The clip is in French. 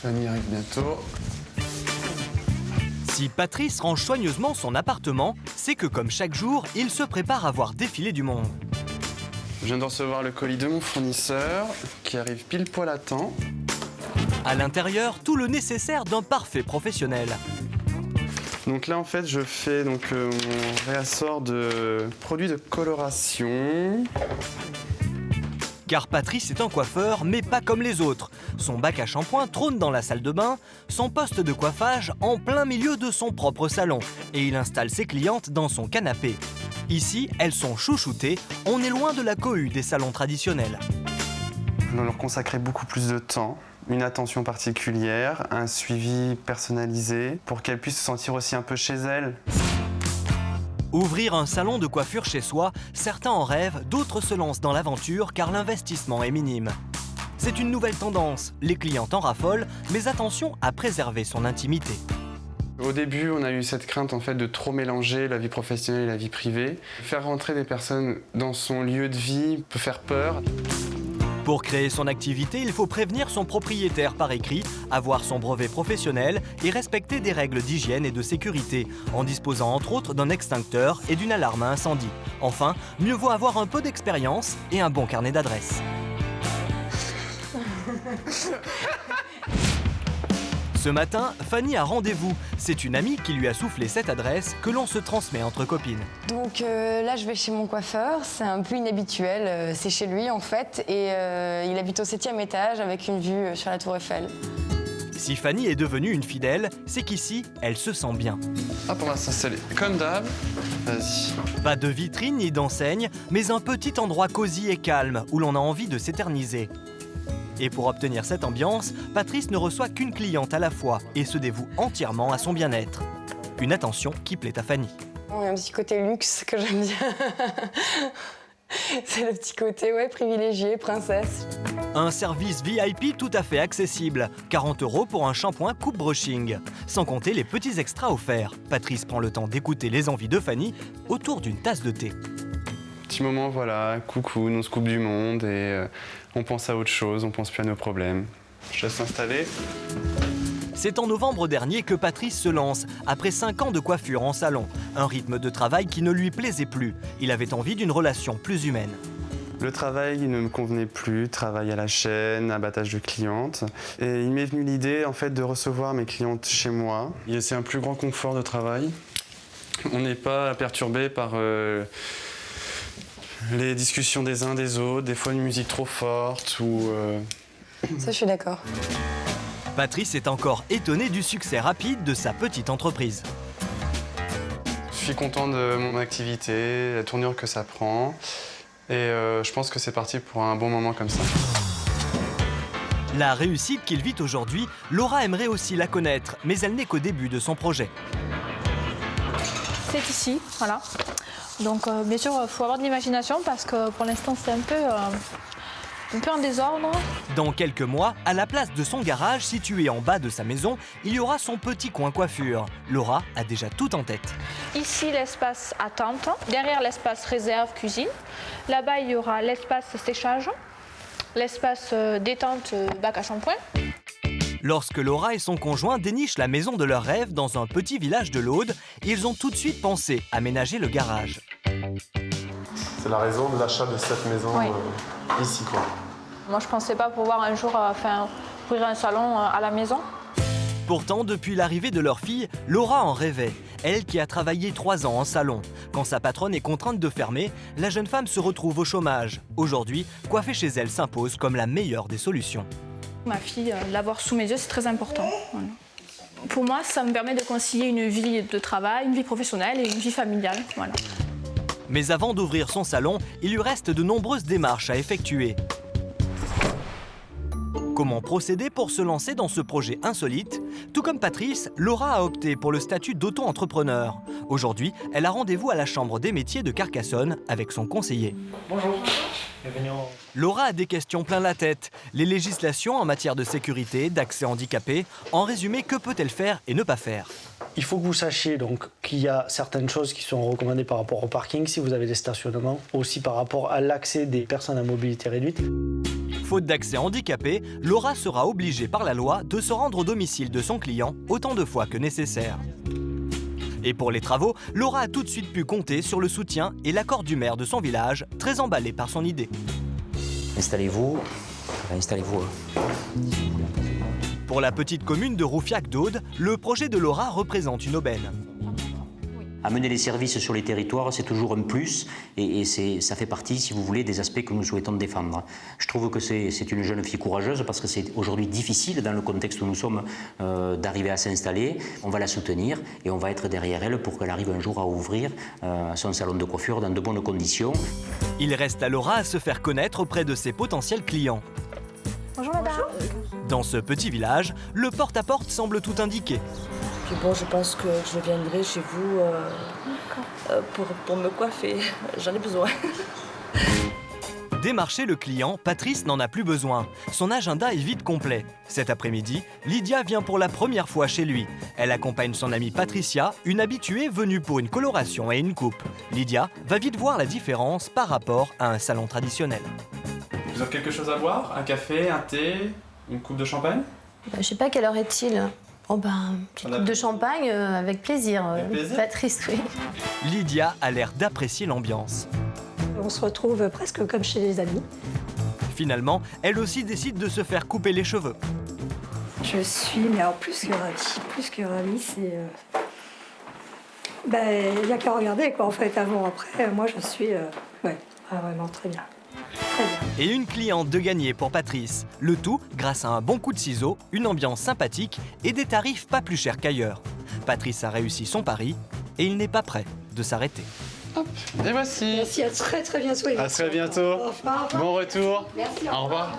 Fanny arrive bientôt. Si Patrice range soigneusement son appartement, c'est que comme chaque jour, il se prépare à voir défiler du monde. Je viens de recevoir le colis de mon fournisseur qui arrive pile poil à temps. À l'intérieur, tout le nécessaire d'un parfait professionnel. Donc là, en fait, je fais mon réassort de produits de coloration. Car Patrice est un coiffeur, mais pas comme les autres. Son bac à shampoing trône dans la salle de bain, son poste de coiffage en plein milieu de son propre salon. Et il installe ses clientes dans son canapé. Ici, elles sont chouchoutées, on est loin de la cohue des salons traditionnels. Je dois leur consacrer beaucoup plus de temps, une attention particulière, un suivi personnalisé pour qu'elles puissent se sentir aussi un peu chez elles. Ouvrir un salon de coiffure chez soi, certains en rêvent, d'autres se lancent dans l'aventure car l'investissement est minime. C'est une nouvelle tendance, les clientes en raffolent, mais attention à préserver son intimité. Au début, on a eu cette crainte en fait, de trop mélanger la vie professionnelle et la vie privée. Faire rentrer des personnes dans son lieu de vie peut faire peur. Pour créer son activité, il faut prévenir son propriétaire par écrit, avoir son brevet professionnel et respecter des règles d'hygiène et de sécurité, en disposant entre autres d'un extincteur et d'une alarme à incendie. Enfin, mieux vaut avoir un peu d'expérience et un bon carnet d'adresses. Ce matin, Fanny a rendez-vous. C'est une amie qui lui a soufflé cette adresse que l'on se transmet entre copines. Donc là, je vais chez mon coiffeur. C'est un peu inhabituel. C'est chez lui, en fait. Et il habite au 7e étage avec une vue sur la Tour Eiffel. Si Fanny est devenue une fidèle, c'est qu'ici, elle se sent bien. Hop, on va s'installer comme d'hab. Vas-y. Pas de vitrine ni d'enseigne, mais un petit endroit cosy et calme où l'on a envie de s'éterniser. Et pour obtenir cette ambiance, Patrice ne reçoit qu'une cliente à la fois et se dévoue entièrement à son bien-être. Une attention qui plaît à Fanny. Il y a un petit côté luxe que j'aime bien. C'est le petit côté privilégié, princesse. Un service VIP tout à fait accessible. 40 € pour un shampoing coupe brushing. Sans compter les petits extras offerts. Patrice prend le temps d'écouter les envies de Fanny autour d'une tasse de thé. Petit moment, voilà, coucou, on se coupe du monde et on pense à autre chose, on pense plus à nos problèmes. Je laisse s'installer. C'est en novembre dernier que Patrice se lance, après 5 ans de coiffure en salon. Un rythme de travail qui ne lui plaisait plus. Il avait envie d'une relation plus humaine. Le travail ne me convenait plus, travail à la chaîne, abattage de clientes. Et il m'est venu l'idée en fait de recevoir mes clientes chez moi. Et c'est un plus grand confort de travail. On n'est pas perturbé par les discussions des uns des autres, des fois une musique trop forte ou... Ça, je suis d'accord. Patrice est encore étonné du succès rapide de sa petite entreprise. Je suis content de mon activité, la tournure que ça prend. Et je pense que c'est parti pour un bon moment comme ça. La réussite qu'il vit aujourd'hui, Laura aimerait aussi la connaître, mais elle n'est qu'au début de son projet. C'est ici, voilà. Donc bien sûr, il faut avoir de l'imagination parce que pour l'instant, c'est un peu en désordre. Dans quelques mois, à la place de son garage situé en bas de sa maison, il y aura son petit coin coiffure. Laura a déjà tout en tête. Ici, l'espace attente. Derrière, l'espace réserve cuisine. Là-bas, il y aura l'espace séchage, l'espace détente bac à shampoing. Lorsque Laura et son conjoint dénichent la maison de leurs rêves dans un petit village de l'Aude, ils ont tout de suite pensé aménager le garage. C'est la raison de l'achat de cette maison ici, quoi. Moi, je ne pensais pas pouvoir un jour ouvrir un salon à la maison. Pourtant, depuis l'arrivée de leur fille, Laura en rêvait. Elle qui a travaillé 3 ans en salon. Quand sa patronne est contrainte de fermer, la jeune femme se retrouve au chômage. Aujourd'hui, coiffer chez elle s'impose comme la meilleure des solutions. Ma fille, l'avoir sous mes yeux, c'est très important. Voilà. Pour moi, ça me permet de concilier une vie de travail, une vie professionnelle et une vie familiale. Voilà. Mais avant d'ouvrir son salon, il lui reste de nombreuses démarches à effectuer. Comment procéder pour se lancer dans ce projet insolite? Tout comme Patrice, Laura a opté pour le statut d'auto-entrepreneur. Aujourd'hui, elle a rendez-vous à la Chambre des métiers de Carcassonne avec son conseiller. Bonjour. Bienvenue. Laura a des questions plein la tête. Les législations en matière de sécurité, d'accès handicapé. En résumé, que peut-elle faire et ne pas faire? Il faut que vous sachiez donc qu'il y a certaines choses qui sont recommandées par rapport au parking si vous avez des stationnements, aussi par rapport à l'accès des personnes à mobilité réduite. Faute d'accès handicapé, Laura sera obligée par la loi de se rendre au domicile de son client autant de fois que nécessaire. Et pour les travaux, Laura a tout de suite pu compter sur le soutien et l'accord du maire de son village, très emballé par son idée. Installez-vous. Installez-vous. Pour la petite commune de Roufiac-d'Aude, le projet de Laura représente une aubaine. Amener les services sur les territoires, c'est toujours un plus et ça fait partie, si vous voulez, des aspects que nous souhaitons défendre. Je trouve que c'est une jeune fille courageuse parce que c'est aujourd'hui difficile, dans le contexte où nous sommes, d'arriver à s'installer. On va la soutenir et on va être derrière elle pour qu'elle arrive un jour à ouvrir son salon de coiffure dans de bonnes conditions. Il reste à Laura à se faire connaître auprès de ses potentiels clients. Bonjour madame. Dans ce petit village, le porte-à-porte semble tout indiquer. Puis bon, je pense que je viendrai chez vous pour me coiffer. J'en ai besoin. Démarcher le client, Patrice n'en a plus besoin. Son agenda est vite complet. Cet après-midi, Lydia vient pour la première fois chez lui. Elle accompagne son amie Patricia, une habituée venue pour une coloration et une coupe. Lydia va vite voir la différence par rapport à un salon traditionnel. Vous avez quelque chose à boire? Un café, un thé, une coupe de champagne? Je sais pas quelle heure est-il. Oh ben, petite coupe de champagne avec plaisir. Avec plaisir. Patrice, oui. Lydia a l'air d'apprécier l'ambiance. On se retrouve presque comme chez les amis. Finalement, elle aussi décide de se faire couper les cheveux. Je suis, mais alors plus que ravie, c'est... il n'y a qu'à regarder, quoi, en fait, avant, après, moi je suis... vraiment très bien. Très bien. Et une cliente de gagner pour Patrice. Le tout grâce à un bon coup de ciseau, une ambiance sympathique et des tarifs pas plus chers qu'ailleurs. Patrice a réussi son pari et il n'est pas prêt de s'arrêter. Hop, et voici. Merci, à très bientôt. À très bientôt. Au revoir. Bon retour. Merci. Au revoir.